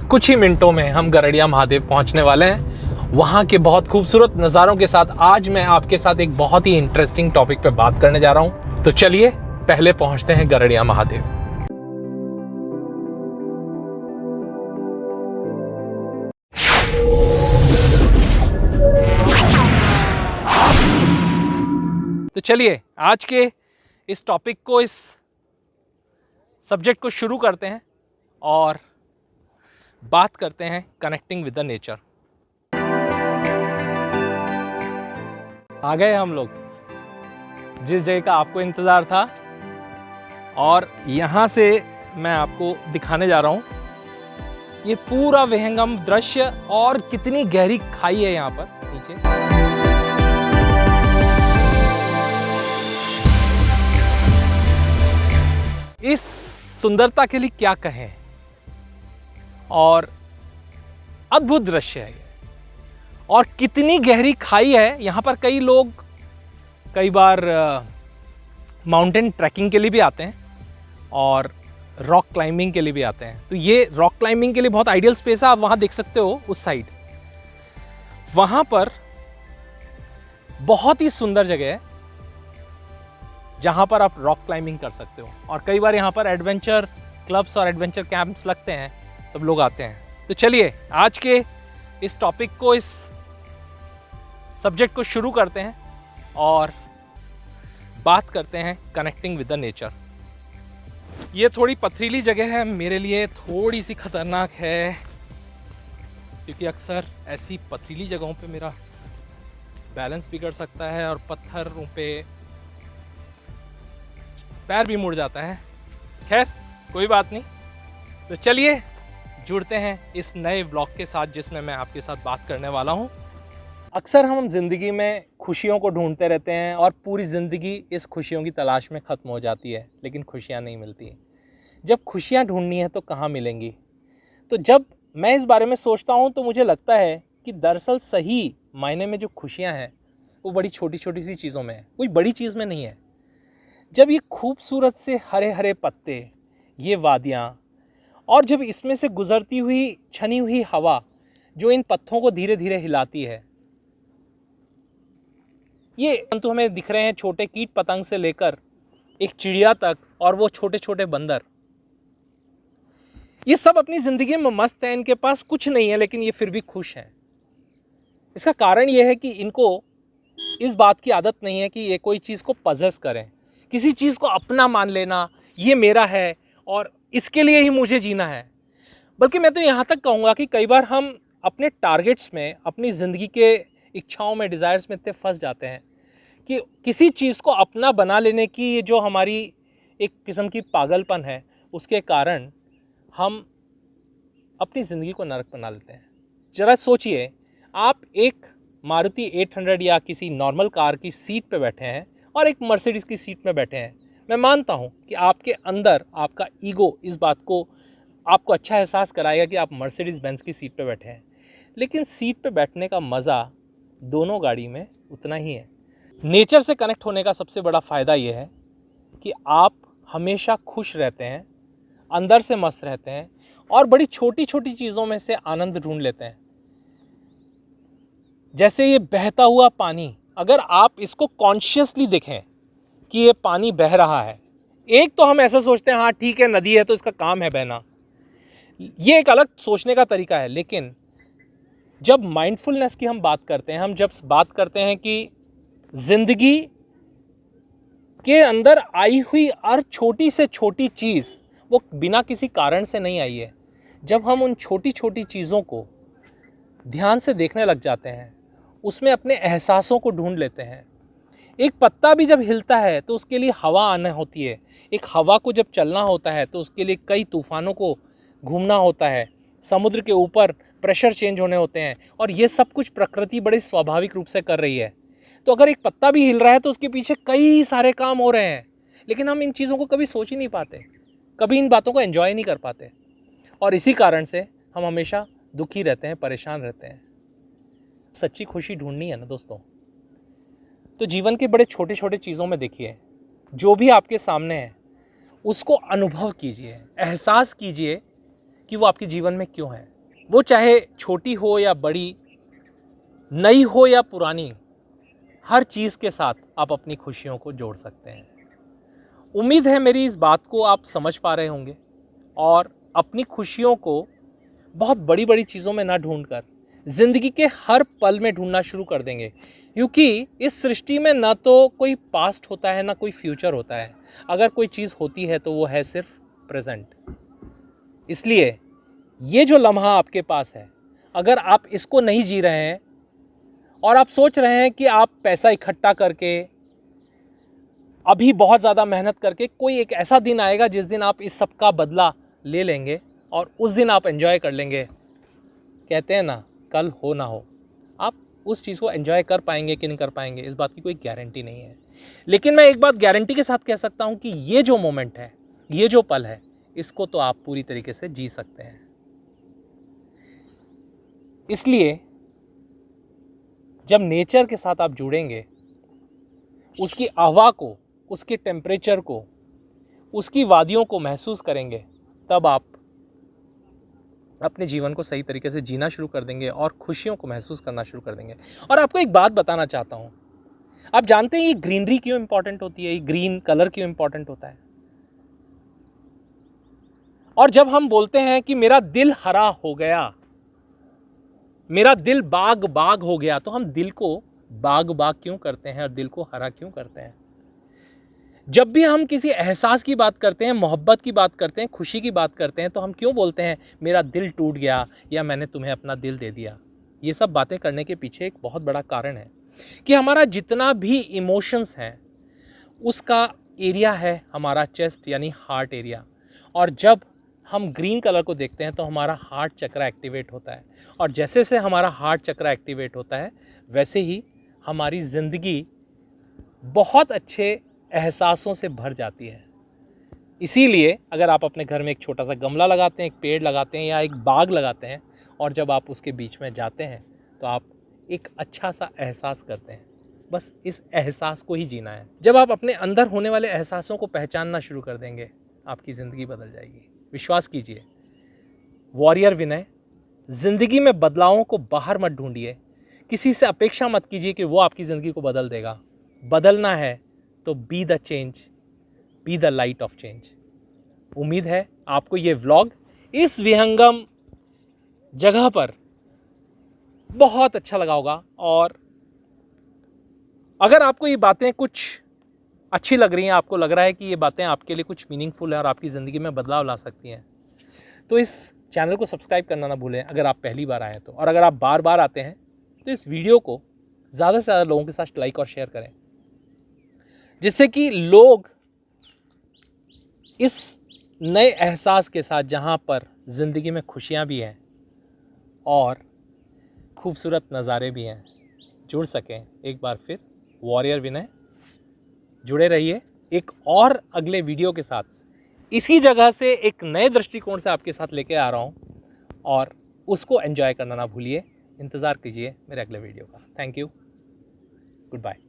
कुछ ही मिनटों में हम गरड़िया महादेव पहुंचने वाले हैं। वहां के बहुत खूबसूरत नज़ारों के साथ आज मैं आपके साथ एक बहुत ही इंटरेस्टिंग टॉपिक पे बात करने जा रहा हूं। तो चलिए पहले पहुंचते हैं गरड़िया महादेव। तो चलिए आज के इस टॉपिक को, इस सब्जेक्ट को शुरू करते हैं और बात करते हैं कनेक्टिंग विद द नेचर। आ गए हम लोग जिस जगह का आपको इंतज़ार था, और यहाँ से मैं आपको दिखाने जा रहा हूँ ये पूरा विहंगम दृश्य और कितनी गहरी खाई है यहाँ पर नीचे। इस सुंदरता के लिए क्या कहें, और अद्भुत दृश्य है ये, और कितनी गहरी खाई है। यहाँ पर कई लोग कई बार माउंटेन ट्रैकिंग के लिए भी आते हैं और रॉक क्लाइंबिंग के लिए भी आते हैं। तो ये रॉक क्लाइंबिंग के लिए बहुत आइडियल स्पेस है। आप वहाँ देख सकते हो उस साइड, वहाँ पर बहुत ही सुंदर जगह है जहाँ पर आप रॉक क्लाइंबिंग कर सकते हो। और कई बार यहाँ पर एडवेंचर क्लब्स और एडवेंचर कैंप्स लगते हैं, तब लोग आते हैं। तो चलिए आज के इस टॉपिक को, इस सब्जेक्ट को शुरू करते हैं और बात करते हैं कनेक्टिंग विद द नेचर। ये थोड़ी पथरीली जगह है, मेरे लिए थोड़ी सी खतरनाक है, क्योंकि अक्सर ऐसी पथरीली जगहों पे मेरा बैलेंस बिगड़ सकता है और पत्थरों पे पैर भी मुड़ जाता है। खैर कोई बात नहीं। तो चलिए जुड़ते हैं इस नए ब्लॉग के साथ जिसमें मैं आपके साथ बात करने वाला हूं। अक्सर हम ज़िंदगी में खुशियों को ढूंढते रहते हैं और पूरी ज़िंदगी इस खुशियों की तलाश में ख़त्म हो जाती है, लेकिन खुशियां नहीं मिलती। जब खुशियां ढूंढनी है तो कहाँ मिलेंगी? तो जब मैं इस बारे में सोचता हूँ तो मुझे लगता है कि दरअसल सही मायने में जो खुशियाँ हैं वो बड़ी छोटी छोटी सी चीज़ों में है, कोई बड़ी चीज़ में नहीं है। जब ये खूबसूरत से हरे हरे पत्ते, ये वादियाँ, और जब इसमें से गुजरती हुई छनी हुई हवा जो इन पत्थों को धीरे धीरे हिलाती है, ये जंतु हमें दिख रहे हैं, छोटे कीट पतंग से लेकर एक चिड़िया तक, और वो छोटे छोटे बंदर, ये सब अपनी ज़िंदगी में मस्त हैं। इनके पास कुछ नहीं है लेकिन ये फिर भी खुश हैं। इसका कारण ये है कि इनको इस बात की आदत नहीं है कि ये कोई चीज़ को पजेस करें, किसी चीज़ को अपना मान लेना, ये मेरा है और इसके लिए ही मुझे जीना है। बल्कि मैं तो यहाँ तक कहूँगा कि कई बार हम अपने टारगेट्स में, अपनी ज़िंदगी के इच्छाओं में, डिज़ायर्स में इतने फंस जाते हैं कि किसी चीज़ को अपना बना लेने की ये जो हमारी एक किस्म की पागलपन है, उसके कारण हम अपनी ज़िंदगी को नरक बना लेते हैं। ज़रा सोचिए, आप एक मारुति 800 या किसी नॉर्मल कार की सीट पे बैठे हैं और एक मर्सिडीज़ की सीट में बैठे हैं। मैं मानता हूँ कि आपके अंदर आपका ईगो इस बात को आपको अच्छा एहसास कराएगा कि आप मर्सिडीज़ बेंज की सीट पे बैठे हैं, लेकिन सीट पे बैठने का मज़ा दोनों गाड़ी में उतना ही है। नेचर से कनेक्ट होने का सबसे बड़ा फ़ायदा ये है कि आप हमेशा खुश रहते हैं, अंदर से मस्त रहते हैं और बड़ी छोटी छोटी चीज़ों में से आनंद ढूंढ लेते हैं। जैसे ये बहता हुआ पानी, अगर आप इसको कॉन्शियसली देखें कि ये पानी बह रहा है, एक तो हम ऐसा सोचते हैं हाँ ठीक है नदी है तो इसका काम है बहना, ये एक अलग सोचने का तरीका है। लेकिन जब माइंडफुलनेस की हम बात करते हैं, हम जब बात करते हैं कि ज़िंदगी के अंदर आई हुई हर छोटी से छोटी चीज़ वो बिना किसी कारण से नहीं आई है, जब हम उन छोटी छोटी चीज़ों को ध्यान से देखने लग जाते हैं, उसमें अपने एहसासों को ढूंढ लेते हैं। एक पत्ता भी जब हिलता है तो उसके लिए हवा आना होती है, एक हवा को जब चलना होता है तो उसके लिए कई तूफानों को घूमना होता है, समुद्र के ऊपर प्रेशर चेंज होने होते हैं, और ये सब कुछ प्रकृति बड़े स्वाभाविक रूप से कर रही है। तो अगर एक पत्ता भी हिल रहा है तो उसके पीछे कई सारे काम हो रहे हैं, लेकिन हम इन चीज़ों को कभी सोच ही नहीं पाते, कभी इन बातों को एंजॉय नहीं कर पाते, और इसी कारण से हम हमेशा दुखी रहते हैं, परेशान रहते हैं। सच्ची खुशी ढूंढनी है ना दोस्तों, तो जीवन के बड़े छोटे छोटे चीज़ों में देखिए, जो भी आपके सामने है उसको अनुभव कीजिए, एहसास कीजिए कि वो आपके जीवन में क्यों है। वो चाहे छोटी हो या बड़ी, नई हो या पुरानी, हर चीज़ के साथ आप अपनी खुशियों को जोड़ सकते हैं। उम्मीद है मेरी इस बात को आप समझ पा रहे होंगे और अपनी खुशियों को बहुत बड़ी बड़ी चीज़ों में ना ढूंढकर ज़िंदगी के हर पल में ढूंढना शुरू कर देंगे, क्योंकि इस सृष्टि में ना तो कोई पास्ट होता है ना कोई फ्यूचर होता है। अगर कोई चीज़ होती है तो वो है सिर्फ प्रेजेंट। इसलिए ये जो लम्हा आपके पास है, अगर आप इसको नहीं जी रहे हैं और आप सोच रहे हैं कि आप पैसा इकट्ठा करके, अभी बहुत ज़्यादा मेहनत करके कोई एक ऐसा दिन आएगा जिस दिन आप इस सब का बदला ले लेंगे और उस दिन आप एंजॉय कर लेंगे, कहते हैं ना कल हो ना हो, आप उस चीज़ को एंजॉय कर पाएंगे कि नहीं कर पाएंगे इस बात की कोई गारंटी नहीं है। लेकिन मैं एक बात गारंटी के साथ कह सकता हूँ कि ये जो मोमेंट है, ये जो पल है, इसको तो आप पूरी तरीके से जी सकते हैं। इसलिए जब नेचर के साथ आप जुड़ेंगे, उसकी हवा को, उसके टेम्परेचर को, उसकी वादियों को महसूस करेंगे, तब आप अपने जीवन को सही तरीके से जीना शुरू कर देंगे और खुशियों को महसूस करना शुरू कर देंगे। और आपको एक बात बताना चाहता हूँ, आप जानते हैं ये ग्रीनरी क्यों इंपॉर्टेंट होती है, ये ग्रीन कलर क्यों इंपॉर्टेंट होता है? और जब हम बोलते हैं कि मेरा दिल हरा हो गया, मेरा दिल बाग बाग हो गया, तो हम दिल को बाग बाग क्यों करते हैं और दिल को हरा क्यों करते हैं? जब भी हम किसी एहसास की बात करते हैं, मोहब्बत की बात करते हैं, खुशी की बात करते हैं, तो हम क्यों बोलते हैं मेरा दिल टूट गया या मैंने तुम्हें अपना दिल दे दिया? ये सब बातें करने के पीछे एक बहुत बड़ा कारण है कि हमारा जितना भी इमोशंस है उसका एरिया है हमारा चेस्ट यानी हार्ट एरिया। और जब हम ग्रीन कलर को देखते हैं तो हमारा हार्ट चक्र एक्टिवेट होता है, और जैसे से हमारा हार्ट चक्र एक्टिवेट होता है वैसे ही हमारी ज़िंदगी बहुत अच्छे एहसासों से भर जाती है। इसीलिए अगर आप अपने घर में एक छोटा सा गमला लगाते हैं, एक पेड़ लगाते हैं या एक बाग लगाते हैं, और जब आप उसके बीच में जाते हैं तो आप एक अच्छा सा एहसास करते हैं। बस इस एहसास को ही जीना है। जब आप अपने अंदर होने वाले एहसासों को पहचानना शुरू कर देंगे, आपकी ज़िंदगी बदल जाएगी। विश्वास कीजिए। वॉरियर विनय, ज़िंदगी में बदलावों को बाहर मत ढूंढिए, किसी से अपेक्षा मत कीजिए कि वो आपकी ज़िंदगी को बदल देगा। बदलना है तो be the change, be the light of change. उम्मीद है आपको ये व्लॉग इस विहंगम जगह पर बहुत अच्छा लगा होगा, और अगर आपको ये बातें कुछ अच्छी लग रही हैं, आपको लग रहा है कि ये बातें आपके लिए कुछ मीनिंगफुल है और आपकी ज़िंदगी में बदलाव ला सकती हैं, तो इस चैनल को सब्सक्राइब करना ना भूलें अगर आप पहली बार आए तो। और अगर आप बार बार आते हैं तो इस वीडियो को ज़्यादा से ज़्यादा लोगों के साथ लाइक और शेयर करें, जिससे कि लोग इस नए एहसास के साथ, जहाँ पर ज़िंदगी में खुशियाँ भी हैं और खूबसूरत नज़ारे भी हैं, जुड़ सकें। एक बार फिर वॉरियर विनय, जुड़े रहिए एक और अगले वीडियो के साथ। इसी जगह से एक नए दृष्टिकोण से आपके साथ लेके आ रहा हूँ, और उसको एंजॉय करना ना भूलिए। इंतज़ार कीजिए मेरे अगले वीडियो का। Thank you, good bye.